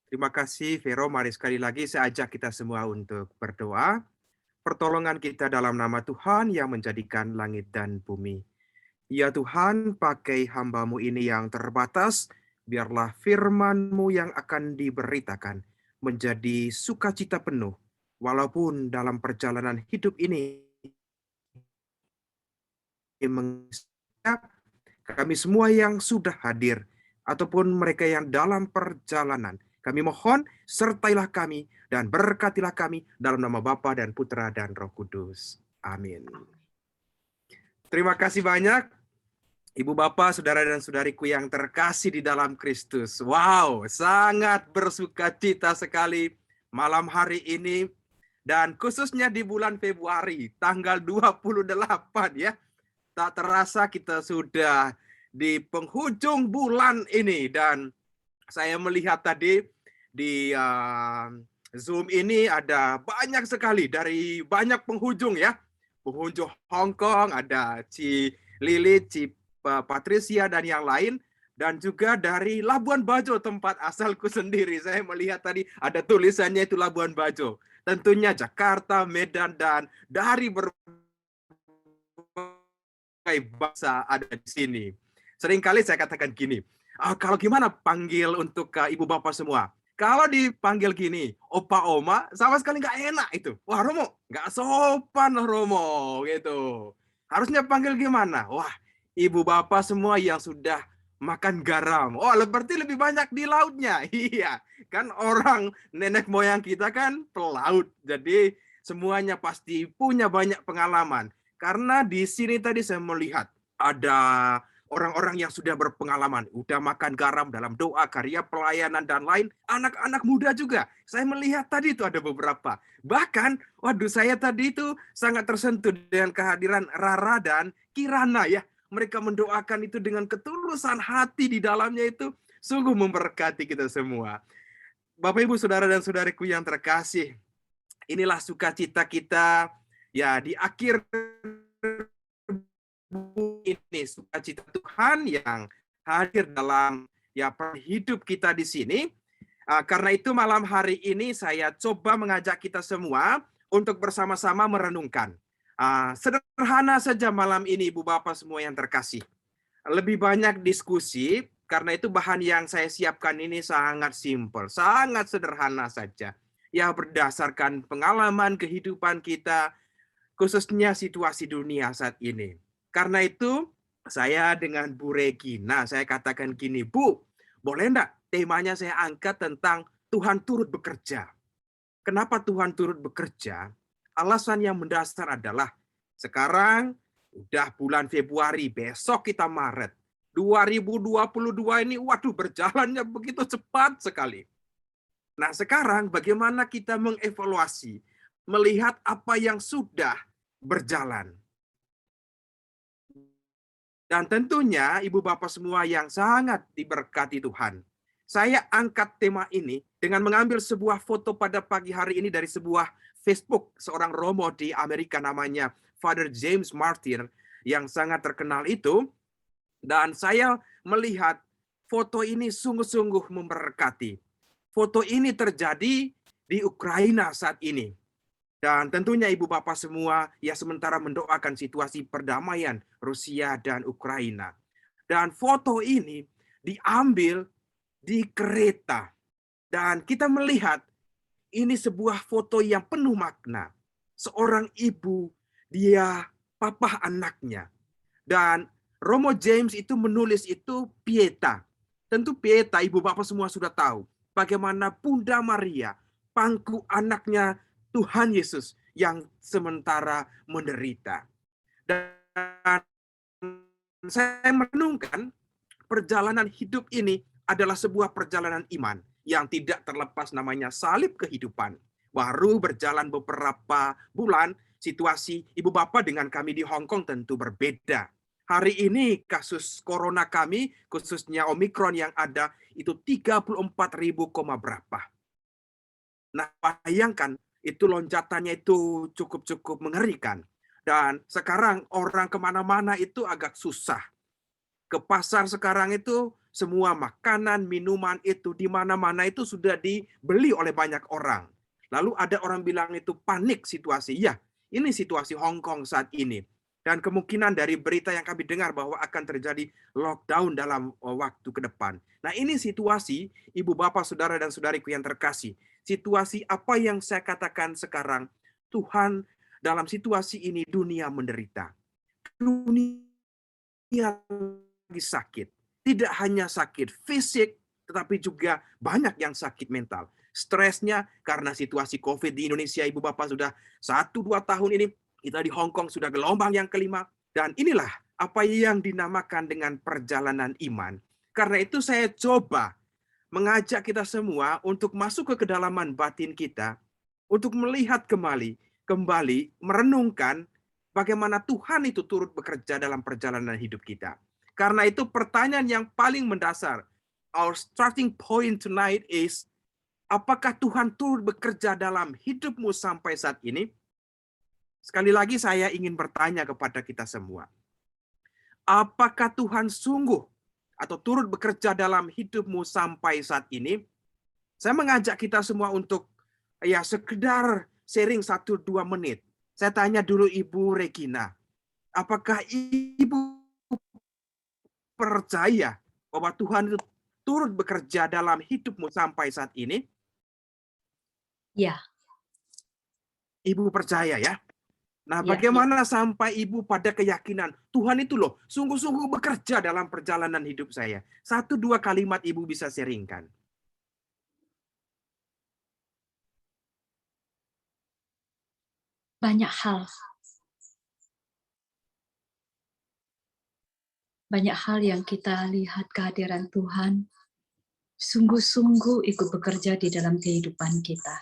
Terima kasih Vero, mari sekali lagi saya ajak kita semua untuk berdoa. Pertolongan kita dalam nama Tuhan yang menjadikan langit dan bumi. Ya Tuhan, pakai hamba-Mu ini yang terbatas, biarlah firman-Mu yang akan diberitakan menjadi sukacita penuh. Walaupun dalam perjalanan hidup ini kami semua yang sudah hadir, ataupun mereka yang dalam perjalanan, kami mohon sertailah kami dan berkatilah kami dalam nama Bapa dan Putra dan Roh Kudus. Amin. Terima kasih banyak Ibu Bapak, Saudara dan Saudariku yang terkasih di dalam Kristus. Wow, sangat bersuka cita sekali malam hari ini dan khususnya di bulan Februari tanggal 28 ya. Tak terasa kita sudah di penghujung bulan ini dan saya melihat tadi di Zoom ini ada banyak sekali dari banyak penghujung ya. Penghujung Hong Kong, ada Ci Lili, Ci Patricia dan yang lain, dan juga dari Labuan Bajo tempat asalku sendiri. Saya melihat tadi ada tulisannya itu Labuan Bajo. Tentunya Jakarta, Medan, dan dari bahasa ada di sini. Seringkali saya katakan gini, kalau gimana panggil untuk ibu bapak semua? Kalau dipanggil gini, opa oma, sama sekali nggak enak itu. Wah Romo, nggak sopan Romo, gitu. Harusnya panggil gimana? Wah, ibu bapak semua yang sudah makan garam. Oh, berarti lebih banyak di lautnya. Iya, kan orang nenek moyang kita kan pelaut. Jadi semuanya pasti punya banyak pengalaman. Karena di sini tadi saya melihat ada orang-orang yang sudah berpengalaman, udah makan garam dalam doa, karya pelayanan, dan lain. Anak-anak muda juga. Saya melihat tadi itu ada beberapa. Bahkan, waduh saya tadi itu sangat tersentuh dengan kehadiran Rara dan Kirana ya. Mereka mendoakan itu dengan ketulusan hati di dalamnya itu. Sungguh memberkati kita semua. Bapak, Ibu, Saudara, dan Saudariku yang terkasih. Inilah sukacita kita ya di akhir ini, sukacita Tuhan yang hadir dalam ya hidup kita di sini. Karena itu malam hari ini saya coba mengajak kita semua untuk bersama-sama merenungkan. Sederhana saja malam ini Ibu Bapak semua yang terkasih. Lebih banyak diskusi karena itu bahan yang saya siapkan ini sangat simpel, sangat sederhana saja. Ya berdasarkan pengalaman kehidupan kita, khususnya situasi dunia saat ini. Karena itu, saya dengan Bu Regina, saya katakan gini, Bu, boleh enggak temanya saya angkat tentang Tuhan turut bekerja. Kenapa Tuhan turut bekerja? Alasan yang mendasar adalah sekarang udah bulan Februari, besok kita Maret. 2022 ini, waduh berjalannya begitu cepat sekali. Nah sekarang bagaimana kita mengevaluasi, melihat apa yang sudah berjalan. Dan tentunya ibu bapak semua yang sangat diberkati Tuhan. Saya angkat tema ini dengan mengambil sebuah foto pada pagi hari ini dari sebuah Facebook seorang Romo di Amerika namanya Father James Martin yang sangat terkenal itu. Dan saya melihat foto ini sungguh-sungguh memberkati. Foto ini terjadi di Ukraina saat ini. Dan tentunya Ibu Bapak semua ya sementara mendoakan situasi perdamaian Rusia dan Ukraina. Dan foto ini diambil di kereta. Dan kita melihat ini sebuah foto yang penuh makna. Seorang ibu, dia papa anaknya. Dan Romo James itu menulis itu Pieta. Tentu Pieta, Ibu Bapak semua sudah tahu. Bagaimana Bunda Maria, pangku anaknya Tuhan Yesus yang sementara menderita. Dan saya merenungkan perjalanan hidup ini adalah sebuah perjalanan iman yang tidak terlepas namanya salib kehidupan. Baru berjalan beberapa bulan, situasi ibu bapak dengan kami di Hong Kong tentu berbeda. Hari ini kasus corona kami, khususnya Omikron yang ada, itu 34.000, berapa. Nah, bayangkan, itu lonjatannya itu cukup mengerikan. Dan sekarang orang kemana-mana itu agak susah. Ke pasar sekarang itu semua makanan, minuman itu di mana-mana itu sudah dibeli oleh banyak orang. Lalu ada orang bilang itu panik situasi. Ya, ini situasi Hong Kong saat ini. Dan kemungkinan dari berita yang kami dengar bahwa akan terjadi lockdown dalam waktu ke depan. Nah, ini situasi Ibu Bapak, Saudara dan Saudariku yang terkasih. Situasi apa yang saya katakan sekarang, Tuhan dalam situasi ini dunia menderita. Dunia lagi sakit. Tidak hanya sakit fisik, tetapi juga banyak yang sakit mental. Stresnya karena situasi COVID di Indonesia, Ibu Bapak, sudah 1-2 tahun ini. Kita di Hong Kong sudah gelombang yang kelima. Dan inilah apa yang dinamakan dengan perjalanan iman. Karena itu saya coba mengajak kita semua untuk masuk ke kedalaman batin kita, untuk melihat kembali merenungkan bagaimana Tuhan itu turut bekerja dalam perjalanan hidup kita. Karena itu pertanyaan yang paling mendasar, our starting point tonight is, apakah Tuhan turut bekerja dalam hidupmu sampai saat ini? Sekali lagi saya ingin bertanya kepada kita semua. Apakah Tuhan sungguh atau turut bekerja dalam hidupmu sampai saat ini? Saya mengajak kita semua untuk sekedar sharing 1-2 menit. Saya tanya dulu Ibu Regina, apakah Ibu percaya bahwa Tuhan itu turut bekerja dalam hidupmu sampai saat ini? Ya. Ibu percaya ya? Nah, Ya, bagaimana sampai Ibu pada keyakinan Tuhan itu loh sungguh-sungguh bekerja dalam perjalanan hidup saya? 1-2 kalimat Ibu bisa sharingkan. banyak hal. Banyak hal yang kita lihat kehadiran Tuhan sungguh-sungguh ikut bekerja di dalam kehidupan kita.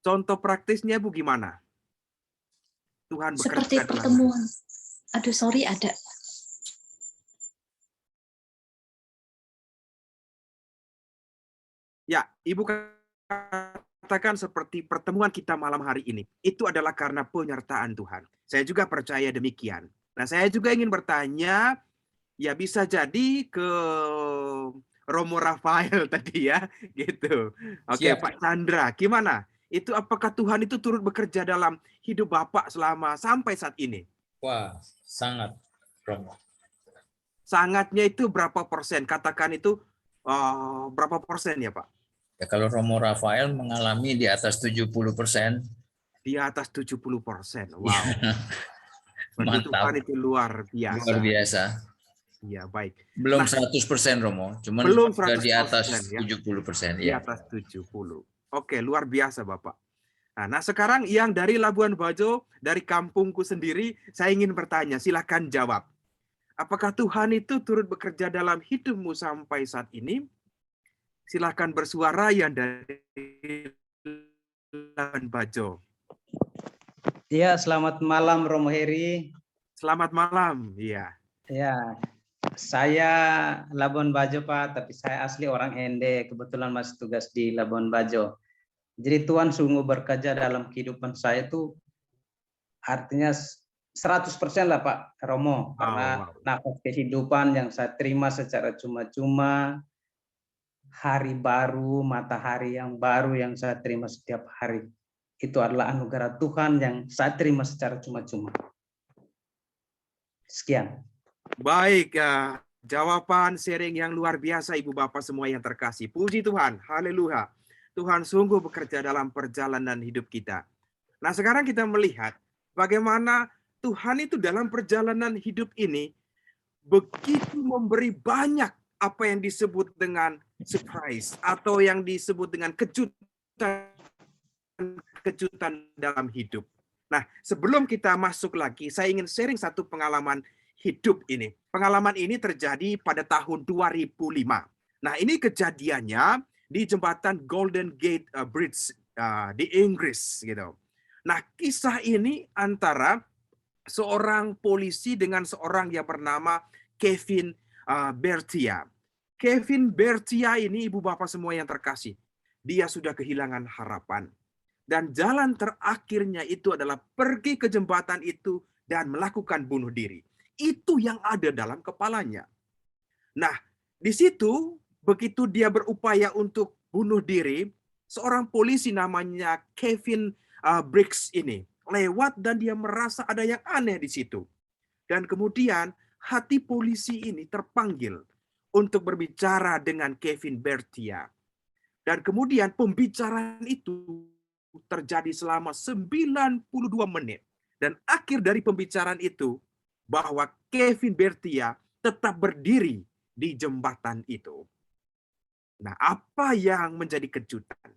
Contoh praktisnya Bu gimana? Tuhan Seperti bekerja dalam pertemuan. Aduh, sorry, ada. Ya, Ibu katakan seperti pertemuan kita malam hari ini. Itu adalah karena penyertaan Tuhan. Saya juga percaya demikian. Nah, saya juga ingin bertanya, ya bisa jadi ke Romo Rafael tadi ya, gitu. Oke, Siap. Pak Chandra, gimana? Itu apakah Tuhan itu turut bekerja dalam hidup Bapak selama sampai saat ini? Wah, sangat, Romo. Sangatnya itu berapa persen? Katakan itu berapa persen ya Pak? Ya, kalau Romo Rafael mengalami di atas 70%. Di atas 70%. Wow. Berarti Tuhan Mantap. itu luar biasa. Luar biasa. Iya, baik. Belum Nah, 100% Romo, cuman belum sudah di 100% atas ya. 70% Di ya. atas 70. Oke, luar biasa Bapak. Nah, sekarang yang dari Labuan Bajo, dari kampungku sendiri, saya ingin bertanya, silakan jawab. Apakah Tuhan itu turut bekerja dalam hidupmu sampai saat ini? Silakan bersuara yang dari Labuan Bajo. Ya, selamat malam Romo Heri. Selamat malam, iya. Ya, saya Labuan Bajo Pak, tapi saya asli orang Ende, kebetulan masih tugas di Labuan Bajo. Jadi Tuhan sungguh bekerja dalam kehidupan saya itu artinya 100% lah Pak Romo, karena nafas kehidupan yang saya terima secara cuma-cuma, hari baru, matahari yang baru yang saya terima setiap hari. Itu adalah anugerah Tuhan yang saya terima secara cuma-cuma. Sekian. Baik, jawaban sharing yang luar biasa Ibu Bapak semua yang terkasih. Puji Tuhan, haleluya. Tuhan sungguh bekerja dalam perjalanan hidup kita. Nah, sekarang kita melihat bagaimana Tuhan itu dalam perjalanan hidup ini begitu memberi banyak apa yang disebut dengan surprise atau yang disebut dengan kejutan dalam hidup. Nah, sebelum kita masuk lagi, saya ingin sharing satu pengalaman hidup ini. Pengalaman ini terjadi pada tahun 2005. Nah, ini kejadiannya di jembatan Golden Gate Bridge di Inggris gitu. Nah, kisah ini antara seorang polisi dengan seorang yang bernama Kevin Bertia. Kevin Bertia ini Ibu Bapak semua yang terkasih, dia sudah kehilangan harapan. Dan jalan terakhirnya itu adalah pergi ke jembatan itu dan melakukan bunuh diri. Itu yang ada dalam kepalanya. Nah, di situ begitu dia berupaya untuk bunuh diri, seorang polisi namanya Kevin Briggs ini lewat dan dia merasa ada yang aneh di situ. Dan kemudian hati polisi ini terpanggil untuk berbicara dengan Kevin Bertia. Dan kemudian pembicaraan itu terjadi selama 92 menit. Dan akhir dari pembicaraan itu, bahwa Kevin Bertia tetap berdiri di jembatan itu. Nah, apa yang menjadi kejutan?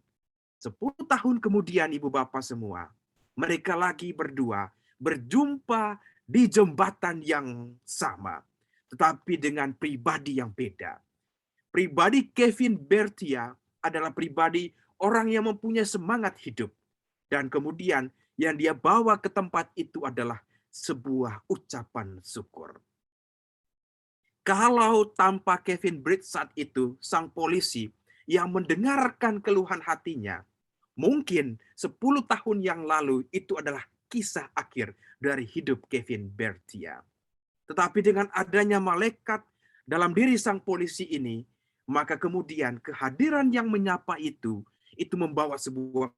10 tahun kemudian, Ibu Bapak semua, mereka lagi berdua berjumpa di jembatan yang sama, tetapi dengan pribadi yang beda. Pribadi Kevin Bertia adalah pribadi orang yang mempunyai semangat hidup. Dan kemudian yang dia bawa ke tempat itu adalah sebuah ucapan syukur. Kalau tanpa Kevin Briggs saat itu, sang polisi yang mendengarkan keluhan hatinya, mungkin 10 tahun yang lalu itu adalah kisah akhir dari hidup Kevin Bertia. Tetapi dengan adanya malaikat dalam diri sang polisi ini, maka kemudian kehadiran yang menyapa itu membawa sebuah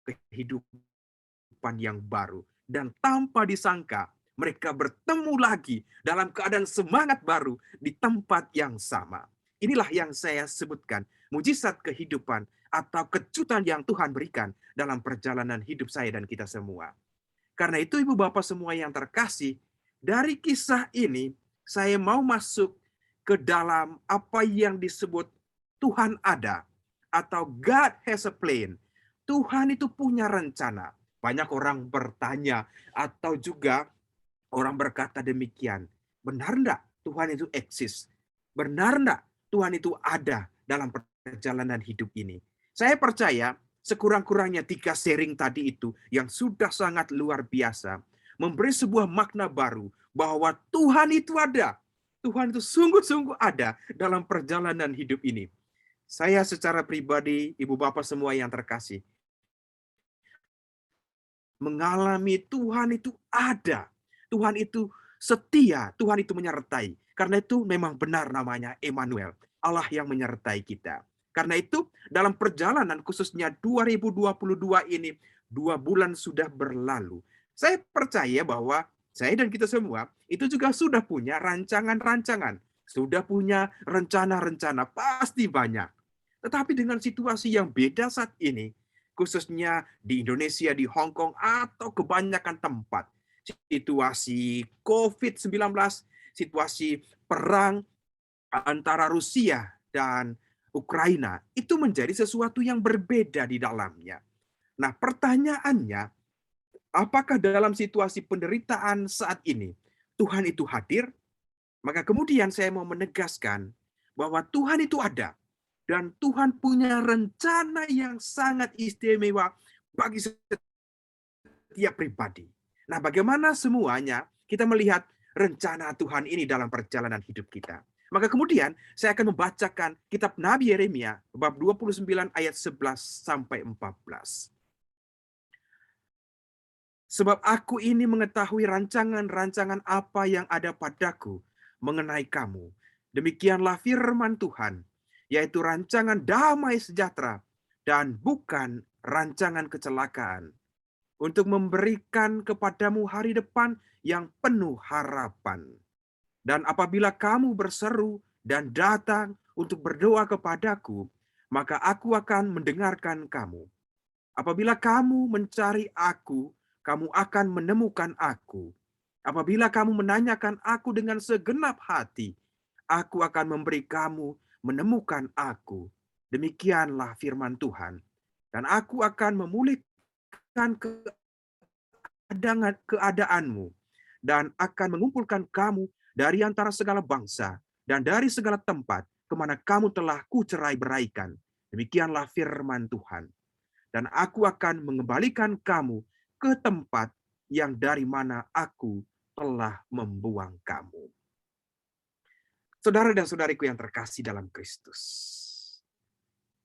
kehidupan yang baru. Dan tanpa disangka, mereka bertemu lagi dalam keadaan semangat baru di tempat yang sama. Inilah yang saya sebutkan, mujizat kehidupan atau kejutan yang Tuhan berikan dalam perjalanan hidup saya dan kita semua. Karena itu Ibu Bapak semua yang terkasih, dari kisah ini saya mau masuk ke dalam apa yang disebut Tuhan ada atau God has a plan. Tuhan itu punya rencana. Banyak orang bertanya atau juga orang berkata demikian. Benar enggak Tuhan itu eksis? Benar enggak Tuhan itu ada dalam perjalanan hidup ini? Saya percaya sekurang-kurangnya 3 sharing tadi itu yang sudah sangat luar biasa memberi sebuah makna baru bahwa Tuhan itu ada. Tuhan itu sungguh-sungguh ada dalam perjalanan hidup ini. Saya secara pribadi, Ibu Bapak semua yang terkasih, mengalami Tuhan itu ada. Tuhan itu setia, Tuhan itu menyertai. Karena itu memang benar namanya Emmanuel, Allah yang menyertai kita. Karena itu dalam perjalanan khususnya 2022 ini, 2 bulan sudah berlalu. Saya percaya bahwa saya dan kita semua itu juga sudah punya rancangan-rancangan. Sudah punya rencana-rencana, pasti banyak. Tetapi dengan situasi yang beda saat ini, khususnya di Indonesia, di Hong Kong, atau kebanyakan tempat, situasi COVID-19, situasi perang antara Rusia dan Ukraina, itu menjadi sesuatu yang berbeda di dalamnya. Nah, pertanyaannya, apakah dalam situasi penderitaan saat ini, Tuhan itu hadir? Maka kemudian saya mau menegaskan bahwa Tuhan itu ada. Dan Tuhan punya rencana yang sangat istimewa bagi setiap pribadi. Nah, bagaimana semuanya kita melihat rencana Tuhan ini dalam perjalanan hidup kita. Maka kemudian saya akan membacakan kitab Nabi Yeremia bab 29 ayat 11 sampai 14. Sebab aku ini mengetahui rancangan-rancangan apa yang ada padaku mengenai kamu. Demikianlah firman Tuhan, yaitu rancangan damai sejahtera dan bukan rancangan kecelakaan, untuk memberikan kepadamu hari depan yang penuh harapan. Dan apabila kamu berseru dan datang untuk berdoa kepadaku, maka aku akan mendengarkan kamu. Apabila kamu mencari aku, kamu akan menemukan aku. Apabila kamu menanyakan aku dengan segenap hati, aku akan memberi kamu menemukan aku. Demikianlah firman Tuhan. Dan aku akan memulihkan keadaanmu dan akan mengumpulkan kamu dari antara segala bangsa dan dari segala tempat kemana kamu telah kucerai-beraikan. Demikianlah firman Tuhan. Dan aku akan mengembalikan kamu ke tempat yang dari mana aku telah membuang kamu. Saudara dan saudariku yang terkasih dalam Kristus.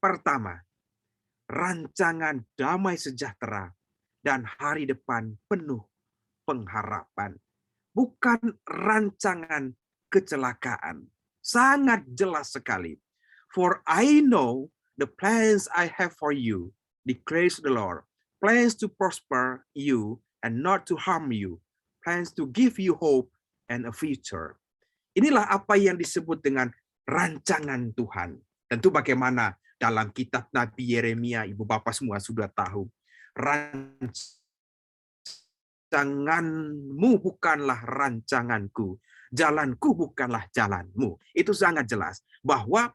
Pertama, rancangan damai sejahtera dan hari depan penuh pengharapan. Bukan rancangan kecelakaan. Sangat jelas sekali. For I know the plans I have for you, declares the Lord. Plans to prosper you and not to harm you. Plans to give you hope and a future. Inilah apa yang disebut dengan rancangan Tuhan. Tentu bagaimana dalam kitab Nabi Yeremia, Ibu Bapak semua sudah tahu. Rancanganmu bukanlah rancanganku. Jalanku bukanlah jalanmu. Itu sangat jelas. Bahwa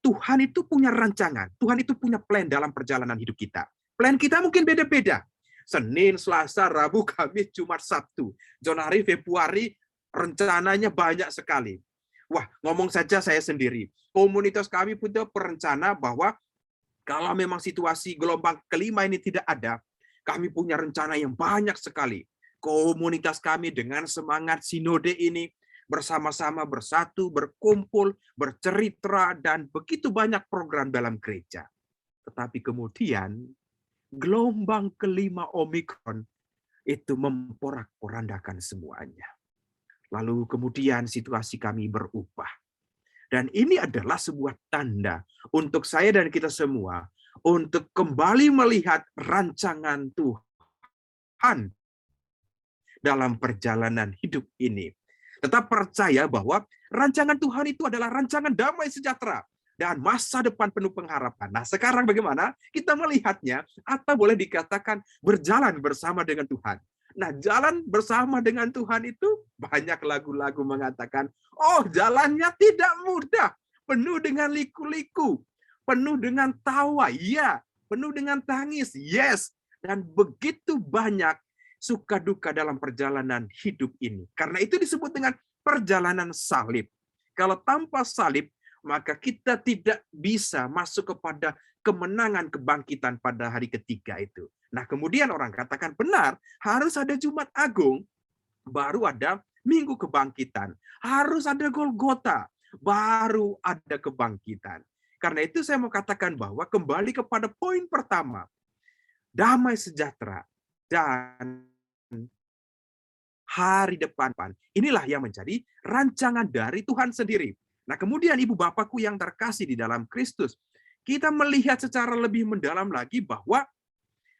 Tuhan itu punya rancangan. Tuhan itu punya plan dalam perjalanan hidup kita. Plan kita mungkin beda-beda. Senin, Selasa, Rabu, Kamis, Jumat, Sabtu. Januari, Februari, rencananya banyak sekali. Wah, ngomong saja saya sendiri. Komunitas kami punya perencana bahwa kalau memang situasi gelombang kelima ini tidak ada, kami punya rencana yang banyak sekali. Komunitas kami dengan semangat sinode ini bersama-sama bersatu, berkumpul, bercerita, dan begitu banyak program dalam gereja. Tetapi kemudian gelombang kelima Omikron itu memporak-porandakan semuanya. Lalu kemudian situasi kami berubah. Dan ini adalah sebuah tanda untuk saya dan kita semua untuk kembali melihat rancangan Tuhan dalam perjalanan hidup ini. Tetap percaya bahwa rancangan Tuhan itu adalah rancangan damai sejahtera dan masa depan penuh pengharapan. Nah, sekarang bagaimana kita melihatnya atau boleh dikatakan berjalan bersama dengan Tuhan. Nah, jalan bersama dengan Tuhan itu banyak lagu-lagu mengatakan, oh jalannya tidak mudah, penuh dengan liku-liku, penuh dengan tawa, ya, penuh dengan tangis, yes, dan begitu banyak suka duka dalam perjalanan hidup ini. Karena itu disebut dengan perjalanan salib. Kalau tanpa salib, maka kita tidak bisa masuk kepada kemenangan kebangkitan pada hari ketiga itu. Nah, kemudian orang katakan benar, harus ada Jumat Agung, baru ada Minggu Kebangkitan. Harus ada Golgota, baru ada kebangkitan. Karena itu saya mau katakan bahwa kembali kepada poin pertama, damai sejahtera dan hari depan. Inilah yang menjadi rancangan dari Tuhan sendiri. Nah, kemudian Ibu Bapakku yang terkasih di dalam Kristus, kita melihat secara lebih mendalam lagi bahwa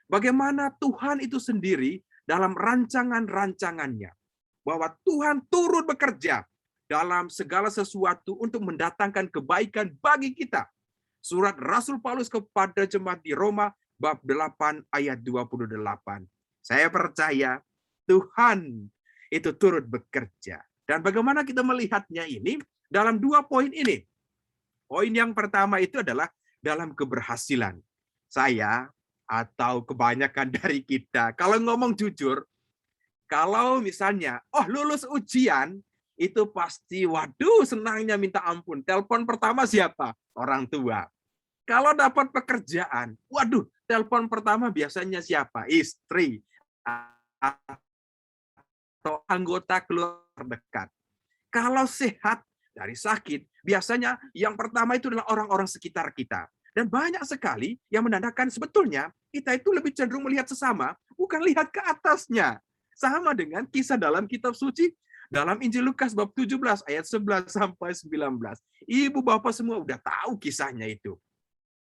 bagaimana Tuhan itu sendiri dalam rancangan-rancangannya. Bahwa Tuhan turut bekerja dalam segala sesuatu untuk mendatangkan kebaikan bagi kita. Surat Rasul Paulus kepada jemaat di Roma, bab 8 ayat 28. Saya percaya Tuhan itu turut bekerja. Dan bagaimana kita melihatnya ini dalam dua poin ini. Poin yang pertama itu adalah dalam keberhasilan. Saya atau kebanyakan dari kita, kalau ngomong jujur, kalau misalnya, lulus ujian, itu pasti, waduh, senangnya minta ampun. Telepon pertama siapa? Orang tua. Kalau dapat pekerjaan, waduh, telepon pertama biasanya siapa? Istri atau anggota keluarga terdekat. Kalau sehat dari sakit, biasanya yang pertama itu adalah orang-orang sekitar kita. Dan banyak sekali yang menandakan sebetulnya kita itu lebih cenderung melihat sesama, bukan lihat ke atasnya. Sama dengan kisah dalam kitab suci, dalam Injil Lukas bab 17 ayat 11 sampai 19. Ibu bapak semua udah tahu kisahnya itu.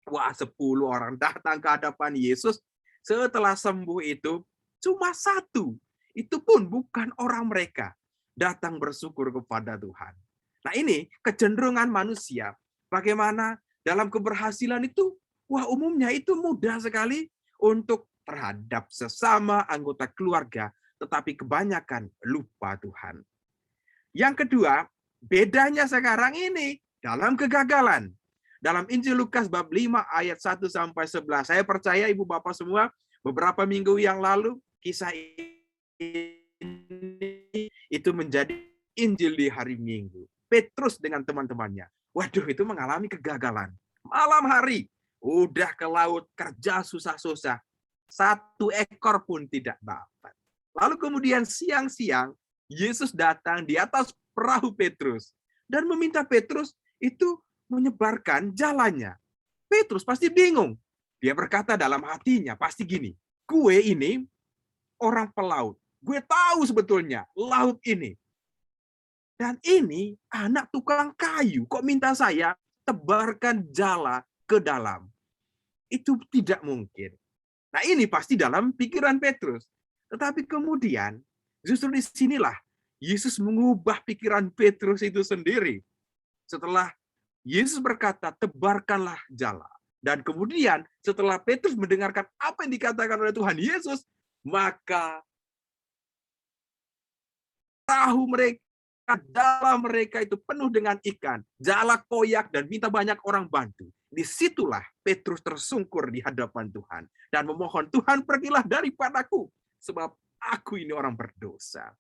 Wah, 10 orang datang ke hadapan Yesus. Setelah sembuh itu, cuma satu. Itu pun bukan orang mereka. Datang bersyukur kepada Tuhan. Nah, ini kecenderungan manusia. Bagaimana dalam keberhasilan itu, umumnya itu mudah sekali untuk terhadap sesama anggota keluarga, tetapi kebanyakan lupa Tuhan. Yang kedua, bedanya sekarang ini dalam kegagalan. Dalam Injil Lukas bab 5 ayat 1 sampai 11. Saya percaya Ibu Bapak semua, beberapa minggu yang lalu kisah ini itu menjadi Injil di hari Minggu. Petrus dengan teman-temannya. Waduh, itu mengalami kegagalan. Malam hari, udah ke laut, kerja susah-susah. 1 ekor pun tidak dapat. Lalu kemudian siang-siang, Yesus datang di atas perahu Petrus. Dan meminta Petrus itu menyebarkan jalannya. Petrus pasti bingung. Dia berkata dalam hatinya, pasti gini, gue ini orang pelaut. Gue tahu sebetulnya laut ini. Dan ini anak tukang kayu. Kok minta saya tebarkan jala ke dalam? Itu tidak mungkin. Nah ini pasti dalam pikiran Petrus. Tetapi kemudian justru disinilah Yesus mengubah pikiran Petrus itu sendiri. Setelah Yesus berkata, tebarkanlah jala. Dan kemudian setelah Petrus mendengarkan apa yang dikatakan oleh Tuhan Yesus, maka perahu mereka, jala mereka itu penuh dengan ikan. Jala koyak dan minta banyak orang bantu. Disitulah Petrus tersungkur di hadapan Tuhan. Dan memohon, Tuhan pergilah daripadaku. Sebab aku ini orang berdosa.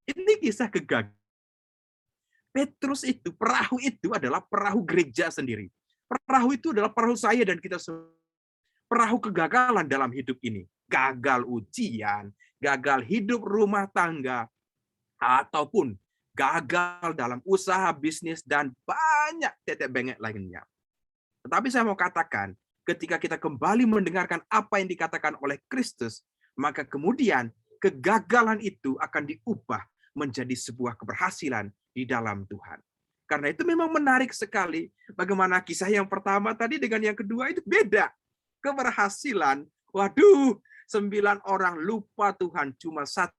Ini kisah kegagalan. Petrus itu, perahu itu adalah perahu gereja sendiri. Perahu itu adalah perahu saya dan kita semua. Perahu kegagalan dalam hidup ini. Gagal ujian, gagal hidup rumah tangga, ataupun gagal dalam usaha, bisnis, dan banyak tetek bengek lainnya. Tetapi saya mau katakan, ketika kita kembali mendengarkan apa yang dikatakan oleh Kristus, maka kemudian kegagalan itu akan diubah menjadi sebuah keberhasilan di dalam Tuhan. Karena itu memang menarik sekali bagaimana kisah yang pertama tadi dengan yang kedua itu beda. Keberhasilan, waduh, 9 orang lupa Tuhan, cuma 1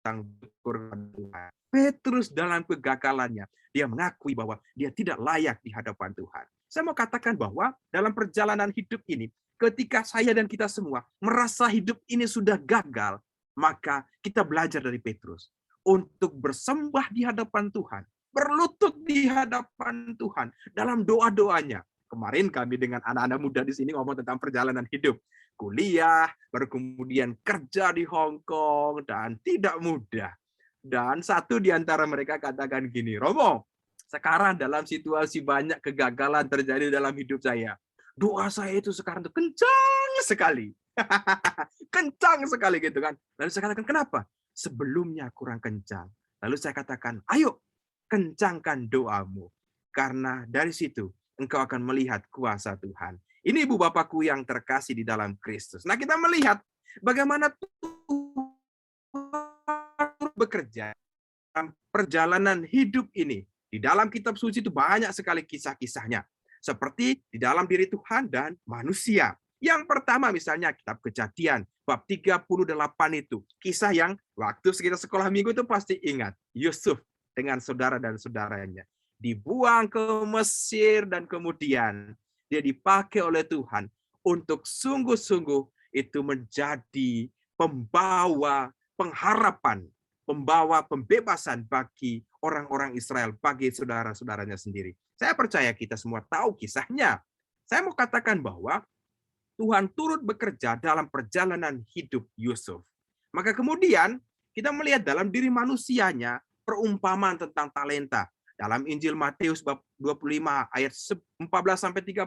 yang bersyukur kepada Tuhan. Petrus dalam kegagalannya, dia mengakui bahwa dia tidak layak di hadapan Tuhan. Saya mau katakan bahwa dalam perjalanan hidup ini, ketika saya dan kita semua merasa hidup ini sudah gagal, maka kita belajar dari Petrus untuk bersembah di hadapan Tuhan, berlutut di hadapan Tuhan dalam doa-doanya. Kemarin kami dengan anak-anak muda di sini ngomong tentang perjalanan hidup. Kuliah, baru kemudian kerja di Hong Kong, dan tidak mudah. Dan satu di antara mereka katakan gini, Romo, sekarang dalam situasi banyak kegagalan terjadi dalam hidup saya. Doa saya itu sekarang tuh kencang sekali. Kencang sekali gitu kan. Lalu saya katakan, kenapa? Sebelumnya kurang kencang. Lalu saya katakan, ayo kencangkan doamu. Karena dari situ engkau akan melihat kuasa Tuhan. Ini ibu bapakku yang terkasih di dalam Kristus. Nah kita melihat bagaimana Tuhan bekerja dalam perjalanan hidup ini. Di dalam kitab suci itu banyak sekali kisah-kisahnya. Seperti di dalam diri Tuhan dan manusia. Yang pertama misalnya kitab Kejadian bab 38 itu. Kisah yang waktu kita sekolah minggu itu pasti ingat. Yusuf dengan saudara dan saudaranya. Dibuang ke Mesir dan kemudian dia dipakai oleh Tuhan untuk sungguh-sungguh itu menjadi pembawa pengharapan, pembawa pembebasan bagi orang-orang Israel, bagi saudara-saudaranya sendiri. Saya percaya kita semua tahu kisahnya. Saya mau katakan bahwa Tuhan turut bekerja dalam perjalanan hidup Yusuf. Maka kemudian kita melihat dalam diri manusianya perumpamaan tentang talenta. Dalam Injil Matius bab 25 ayat 14-30.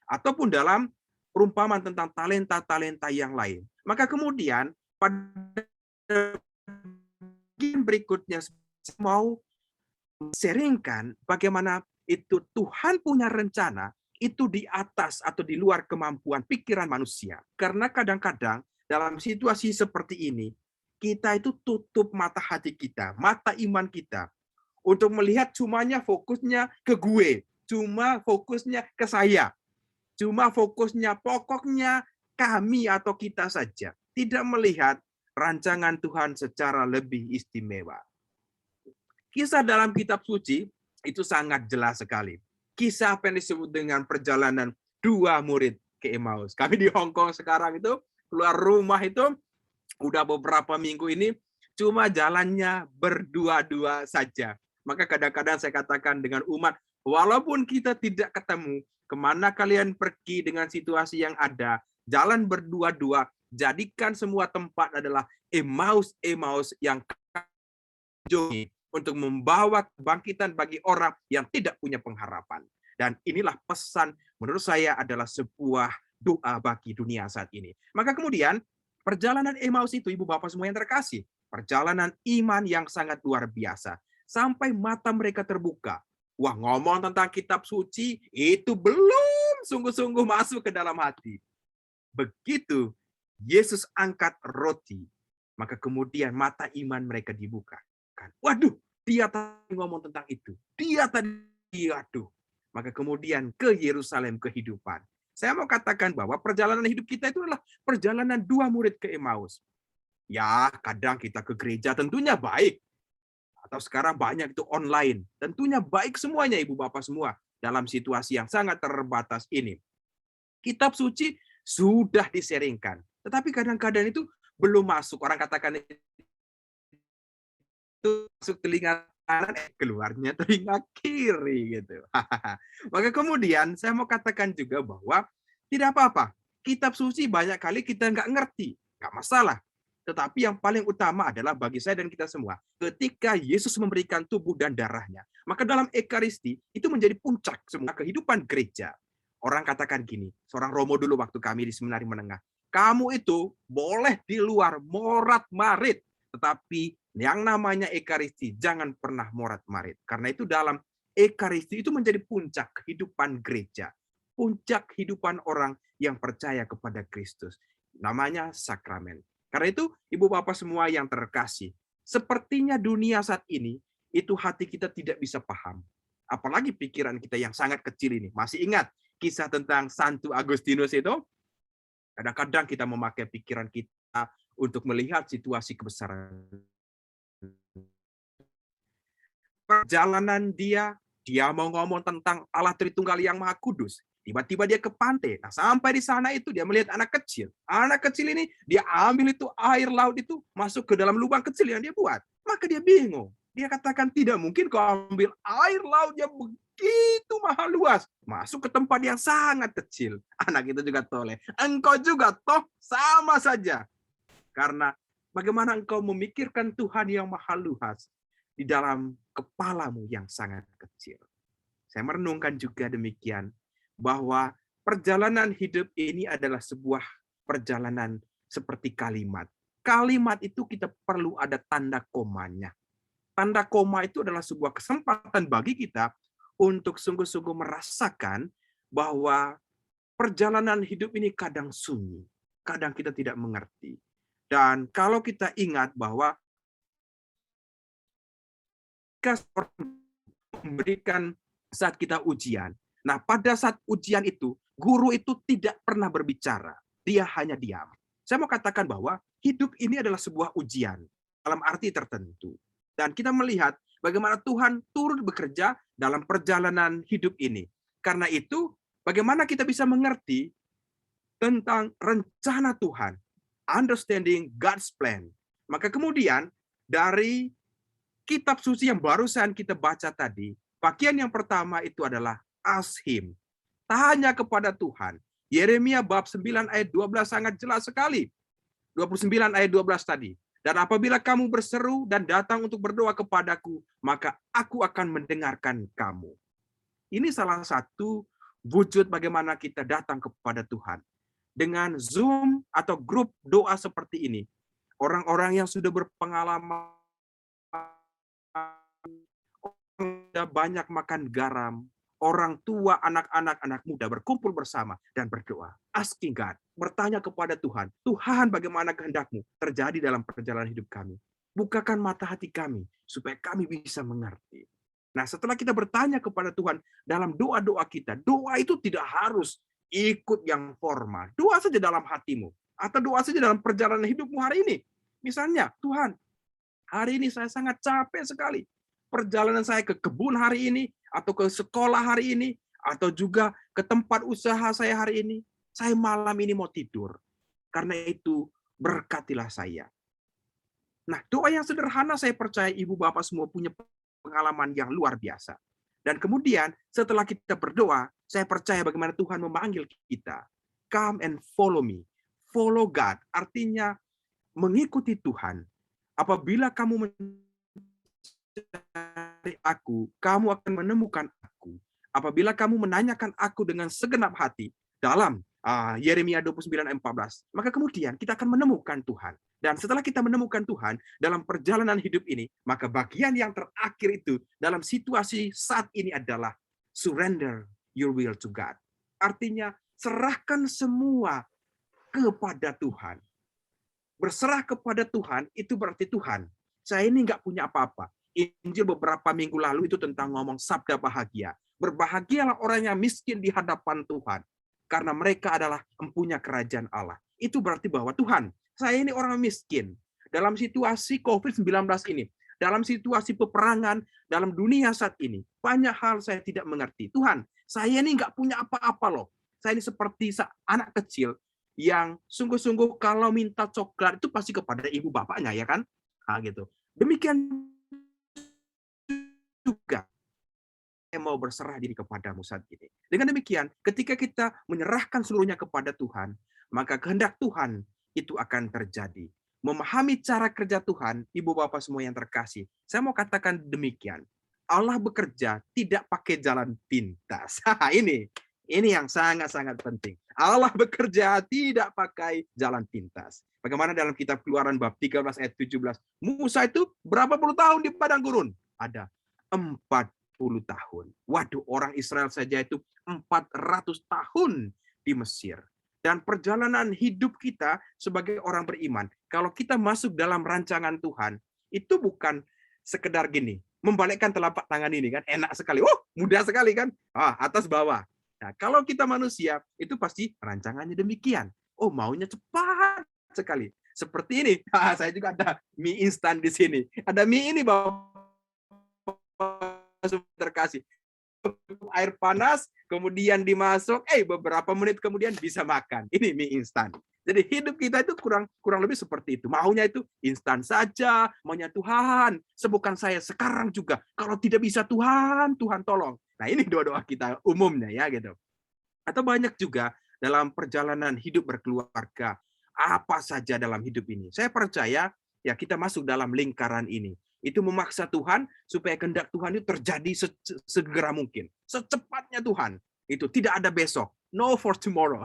Ataupun dalam perumpamaan tentang talenta-talenta yang lain. Maka kemudian pada bagian berikutnya saya mau sharingkan bagaimana itu Tuhan punya rencana itu di atas atau di luar kemampuan pikiran manusia. Karena kadang-kadang dalam situasi seperti ini, kita itu tutup mata hati kita, mata iman kita, untuk melihat cumanya fokusnya ke gue, cuma fokusnya ke saya, cuma fokusnya pokoknya kami atau kita saja. Tidak melihat rancangan Tuhan secara lebih istimewa. Kisah dalam kitab suci itu sangat jelas sekali. Kisah apa yang disebut dengan perjalanan 2 murid ke Emmaus. Kami di Hong Kong sekarang itu keluar rumah itu udah beberapa minggu ini cuma jalannya berdua-dua saja. Maka kadang-kadang saya katakan dengan umat, walaupun kita tidak ketemu, kemana kalian pergi dengan situasi yang ada, jalan berdua-dua, jadikan semua tempat adalah Emmaus yang untuk membawa kebangkitan bagi orang yang tidak punya pengharapan. Dan inilah pesan menurut saya adalah sebuah doa bagi dunia saat ini. Maka kemudian perjalanan Emmaus itu ibu bapak semua yang terkasih, perjalanan iman yang sangat luar biasa. Sampai mata mereka terbuka. Wah, ngomong tentang kitab suci itu belum sungguh-sungguh masuk ke dalam hati. Begitu Yesus angkat roti, maka kemudian mata iman mereka dibukakan. Waduh, dia tadi ngomong tentang itu. Dia tadi, waduh. Maka kemudian ke Yerusalem kehidupan. Saya mau katakan bahwa perjalanan hidup kita itu adalah perjalanan dua murid ke Emmaus. Ya, kadang kita ke gereja tentunya baik. Atau sekarang banyak itu online. Tentunya baik semuanya Ibu Bapak semua dalam situasi yang sangat terbatas ini. Kitab suci sudah diseringkan. Tetapi kadang-kadang itu belum masuk. Orang katakan itu masuk telinga kanan, keluarnya telinga kiri gitu. Maka kemudian saya mau katakan juga bahwa tidak apa-apa. Kitab suci banyak kali kita nggak ngerti. Nggak masalah. Tetapi yang paling utama adalah bagi saya dan kita semua, ketika Yesus memberikan tubuh dan darahnya, maka dalam Ekaristi itu menjadi puncak semua kehidupan gereja. Orang katakan gini, seorang Romo dulu waktu kami di seminari menengah, kamu itu boleh di luar morat-marit, tetapi yang namanya Ekaristi jangan pernah morat-marit. Karena itu dalam Ekaristi itu menjadi puncak kehidupan gereja, puncak kehidupan orang yang percaya kepada Kristus. Namanya sakramen. Karena itu, Ibu Bapak semua yang terkasih, sepertinya dunia saat ini, itu hati kita tidak bisa paham. Apalagi pikiran kita yang sangat kecil ini. Masih ingat kisah tentang Santo Agustinus itu? Kadang-kadang kita memakai pikiran kita untuk melihat situasi kebesaran. Perjalanan dia mau ngomong tentang Allah Tritunggal yang Maha Kudus. Tiba-tiba dia ke pantai. Nah, sampai di sana itu dia melihat anak kecil. Anak kecil ini dia ambil itu air laut itu masuk ke dalam lubang kecil yang dia buat. Maka dia bingung. Dia katakan tidak mungkin kau ambil air laut yang begitu maha luas masuk ke tempat yang sangat kecil. Anak itu juga toleh. Engkau juga toh sama saja. Karena bagaimana engkau memikirkan Tuhan yang maha luas di dalam kepalamu yang sangat kecil. Saya merenungkan juga demikian bahwa perjalanan hidup ini adalah sebuah perjalanan seperti kalimat. Kalimat itu kita perlu ada tanda komanya. Tanda koma itu adalah sebuah kesempatan bagi kita untuk sungguh-sungguh merasakan bahwa perjalanan hidup ini kadang sunyi, kadang kita tidak mengerti. Dan kalau kita ingat bahwa memberikan saat kita ujian, nah, pada saat ujian itu, guru itu tidak pernah berbicara. Dia hanya diam. Saya mau katakan bahwa hidup ini adalah sebuah ujian dalam arti tertentu. Dan kita melihat bagaimana Tuhan turut bekerja dalam perjalanan hidup ini. Karena itu, bagaimana kita bisa mengerti tentang rencana Tuhan. Understanding God's plan. Maka kemudian, dari kitab suci yang barusan kita baca tadi, bagian yang pertama itu adalah ask him. Tanya kepada Tuhan. Yeremia bab 9 ayat 12 sangat jelas sekali. 29 ayat 12 tadi. Dan apabila kamu berseru dan datang untuk berdoa kepadaku, maka aku akan mendengarkan kamu. Ini salah satu wujud bagaimana kita datang kepada Tuhan. Dengan Zoom atau grup doa seperti ini. Orang-orang yang sudah berpengalaman, sudah banyak makan garam, orang tua, anak-anak, anak muda berkumpul bersama dan berdoa. Asking God, bertanya kepada Tuhan, Tuhan bagaimana kehendak-Mu terjadi dalam perjalanan hidup kami. Bukakan mata hati kami, supaya kami bisa mengerti. Nah, setelah kita bertanya kepada Tuhan, dalam doa-doa kita, doa itu tidak harus ikut yang formal. Doa saja dalam hatimu, atau doa saja dalam perjalanan hidupmu hari ini. Misalnya, Tuhan, hari ini saya sangat capek sekali. Perjalanan saya ke kebun hari ini, atau ke sekolah hari ini, atau juga ke tempat usaha saya hari ini. Saya malam ini mau tidur. Karena itu, berkatilah saya. Nah, doa yang sederhana saya percaya Ibu Bapak semua punya pengalaman yang luar biasa. Dan kemudian, setelah kita berdoa, saya percaya bagaimana Tuhan memanggil kita. Come and follow me. Follow God, artinya mengikuti Tuhan. Apabila kamu mencari aku, kamu akan menemukan aku. Apabila kamu menanyakan aku dengan segenap hati, dalam Yeremia 29:14, maka kemudian kita akan menemukan Tuhan. Dan setelah kita menemukan Tuhan dalam perjalanan hidup ini, maka bagian yang terakhir itu dalam situasi saat ini adalah surrender your will to God. artinya serahkan semua kepada Tuhan. Berserah kepada Tuhan itu berarti Tuhan, saya ini nggak punya apa-apa. Injil beberapa minggu lalu itu tentang ngomong sabda bahagia. Berbahagialah orang yang miskin di hadapan Tuhan, karena mereka adalah empunya kerajaan Allah. Itu berarti bahwa Tuhan, saya ini orang miskin. Dalam situasi COVID-19 ini, dalam situasi peperangan, dalam dunia saat ini, banyak hal saya tidak mengerti. Tuhan, saya ini nggak punya apa-apa loh. Saya ini seperti anak kecil yang sungguh-sungguh kalau minta coklat itu pasti kepada ibu bapaknya, ya kan? Nah, gitu. Demikian juga saya mau berserah diri kepadamu saat ini. Dengan demikian, ketika kita menyerahkan seluruhnya kepada Tuhan, maka kehendak Tuhan itu akan terjadi. Memahami cara kerja Tuhan, ibu bapak semua yang terkasih, saya mau katakan demikian. Allah bekerja tidak pakai jalan pintas. Ini yang sangat-sangat penting. Allah bekerja tidak pakai jalan pintas. Bagaimana dalam kitab Keluaran bab 13 ayat 17. Musa itu berapa puluh tahun di padang gurun? Ada 40 tahun. Waduh, orang Israel saja itu 400 tahun di Mesir. Dan perjalanan hidup kita sebagai orang beriman, kalau kita masuk dalam rancangan Tuhan, itu bukan sekedar gini, membalikkan telapak tangan ini kan, enak sekali. Oh, mudah sekali kan? Atas bawah. Nah, kalau kita manusia, itu pasti rancangannya demikian. Oh, maunya cepat sekali. Seperti ini. Saya juga ada mie instan di sini. Ada mie ini, Bapak terkasih. Air panas, kemudian dimasuk, beberapa menit kemudian bisa makan. Ini mie instan. Jadi hidup kita itu kurang lebih seperti itu. Maunya itu instan saja, maunya Tuhan, sembuhkan saya sekarang juga. Kalau tidak bisa Tuhan, Tuhan tolong. Nah, ini doa-doa kita umumnya ya gitu. Atau banyak juga dalam perjalanan hidup berkeluarga, apa saja dalam hidup ini. Saya percaya ya kita masuk dalam lingkaran ini. Itu memaksa Tuhan supaya kehendak Tuhan itu terjadi segera mungkin. Secepatnya Tuhan. Itu tidak ada besok. No for tomorrow.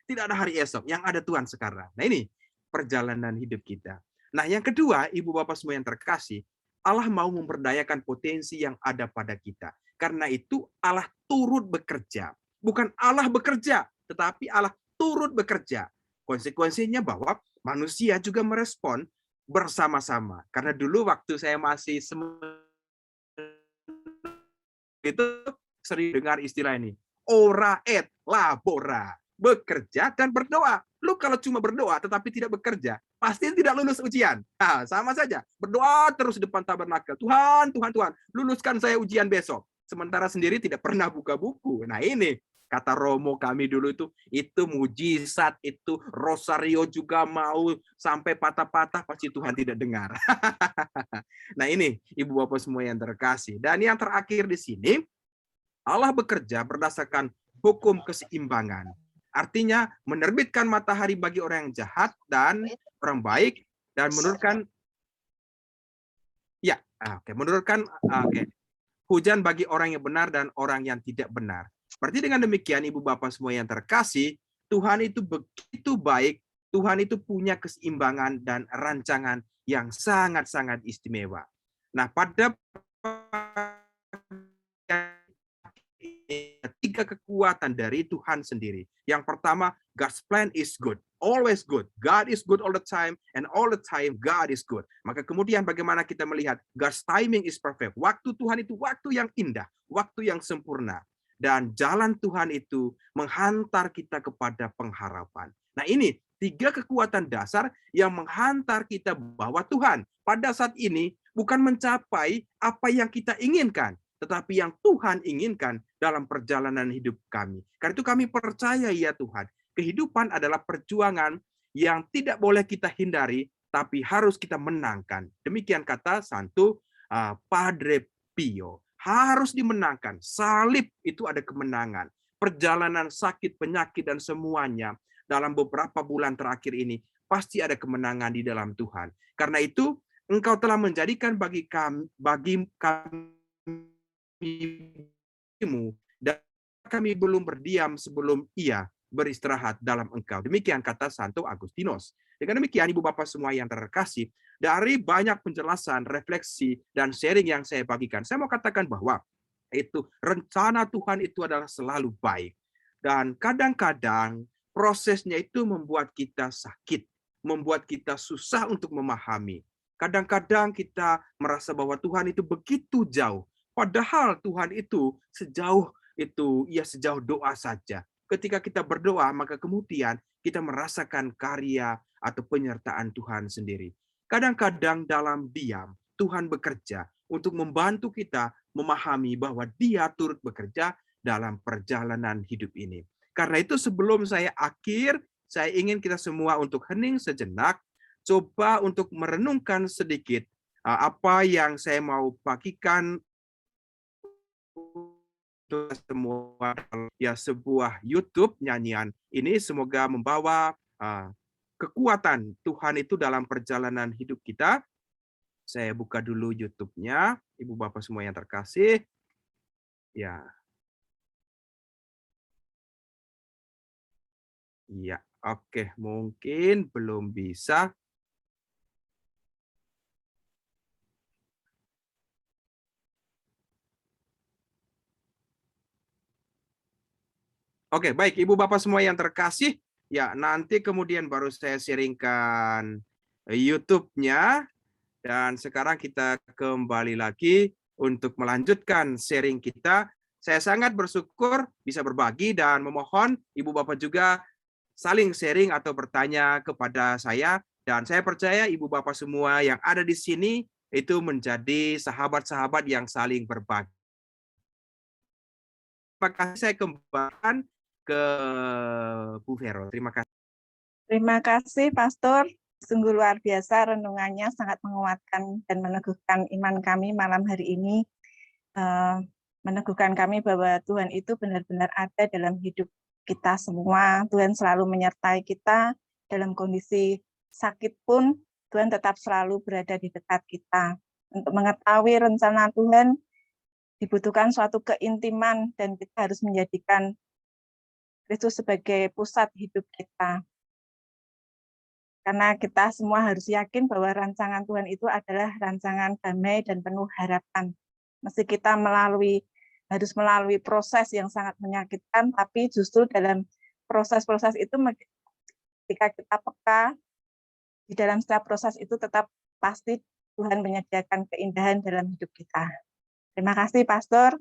Tidak ada hari esok. Yang ada Tuhan sekarang. Nah, ini perjalanan hidup kita. Nah, yang kedua, ibu bapak semua yang terkasih, Allah mau memberdayakan potensi yang ada pada kita. Karena itu Allah turut bekerja. Bukan Allah bekerja, tetapi Allah turut bekerja. Konsekuensinya bahwa manusia juga merespon bersama-sama. Karena dulu waktu saya masih itu sering dengar istilah ini. Ora et labora. Bekerja dan berdoa. Lu kalau cuma berdoa tetapi tidak bekerja, pasti tidak lulus ujian. Nah, sama saja. Berdoa terus di depan tabernakel. Tuhan, luluskan saya ujian besok. Sementara sendiri tidak pernah buka buku. Nah, ini kata Romo kami dulu itu mujizat, itu rosario juga mau sampai patah-patah pasti Tuhan tidak dengar. Nah, ini ibu bapak semua yang terkasih. Dan yang terakhir di sini, Allah bekerja berdasarkan hukum keseimbangan. Artinya menerbitkan matahari bagi orang yang jahat dan orang baik dan menurunkan hujan bagi orang yang benar dan orang yang tidak benar. Berarti dengan demikian ibu bapak semua yang terkasih, Tuhan itu begitu baik, Tuhan itu punya keseimbangan dan rancangan yang sangat-sangat istimewa. Nah, pada tiga kekuatan dari Tuhan sendiri. Yang pertama, God's plan is good. Always good. God is good all the time, and all the time God is good. Maka kemudian bagaimana kita melihat God's timing is perfect. Waktu Tuhan itu waktu yang indah, waktu yang sempurna. Dan jalan Tuhan itu menghantar kita kepada pengharapan. Nah, ini tiga kekuatan dasar yang menghantar kita bahwa Tuhan pada saat ini bukan mencapai apa yang kita inginkan, tetapi yang Tuhan inginkan dalam perjalanan hidup kami. Karena itu kami percaya ya Tuhan, kehidupan adalah perjuangan yang tidak boleh kita hindari, tapi harus kita menangkan. Demikian kata Santo Padre Pio. Harus dimenangkan. Salib itu ada kemenangan. Perjalanan sakit, penyakit, dan semuanya dalam beberapa bulan terakhir ini pasti ada kemenangan di dalam Tuhan. Karena itu, Engkau telah menjadikan bagi kami dan kami belum berdiam sebelum Ia beristirahat dalam Engkau. Demikian kata Santo Agustinus. Dengan demikian, ibu bapak semua yang terkasih, dari banyak penjelasan, refleksi, dan sharing yang saya bagikan, saya mau katakan bahwa itu rencana Tuhan itu adalah selalu baik. Dan kadang-kadang prosesnya itu membuat kita sakit, membuat kita susah untuk memahami. Kadang-kadang kita merasa bahwa Tuhan itu begitu jauh, padahal Tuhan itu sejauh itu, ya sejauh doa saja. Ketika kita berdoa, maka kemudian kita merasakan karya atau penyertaan Tuhan sendiri. Kadang-kadang dalam diam, Tuhan bekerja untuk membantu kita memahami bahwa Dia turut bekerja dalam perjalanan hidup ini. Karena itu sebelum saya akhir, saya ingin kita semua untuk hening sejenak, coba untuk merenungkan sedikit apa yang saya mau bagikan untuk semua, ya sebuah YouTube nyanyian ini semoga membawa kekuatan Tuhan itu dalam perjalanan hidup kita. Saya buka dulu YouTube-nya, Ibu Bapak semua yang terkasih. Ya. Iya, oke, mungkin belum bisa. Oke, baik, Ibu Bapak semua yang terkasih, ya nanti kemudian baru saya sharingkan YouTube-nya, dan sekarang kita kembali lagi untuk melanjutkan sharing kita. Saya sangat bersyukur bisa berbagi dan memohon Ibu Bapak juga saling sharing atau bertanya kepada saya, dan saya percaya Ibu Bapak semua yang ada di sini itu menjadi sahabat-sahabat yang saling berbagi. Terima kasih, saya kembalikan ke Bu Vero. Terima kasih. Terima kasih, Pastor. Sungguh luar biasa renungannya, sangat menguatkan dan meneguhkan iman kami malam hari ini. Meneguhkan kami bahwa Tuhan itu benar-benar ada dalam hidup kita semua. Tuhan selalu menyertai kita dalam kondisi sakit pun, Tuhan tetap selalu berada di dekat kita. Untuk mengetahui rencana Tuhan, dibutuhkan suatu keintiman dan kita harus menjadikan Kristus sebagai pusat hidup kita. Karena kita semua harus yakin bahwa rancangan Tuhan itu adalah rancangan damai dan penuh harapan. Meski kita harus melalui proses yang sangat menyakitkan, tapi justru dalam proses-proses itu ketika kita peka, di dalam setiap proses itu tetap pasti Tuhan menyediakan keindahan dalam hidup kita. Terima kasih, Pastor.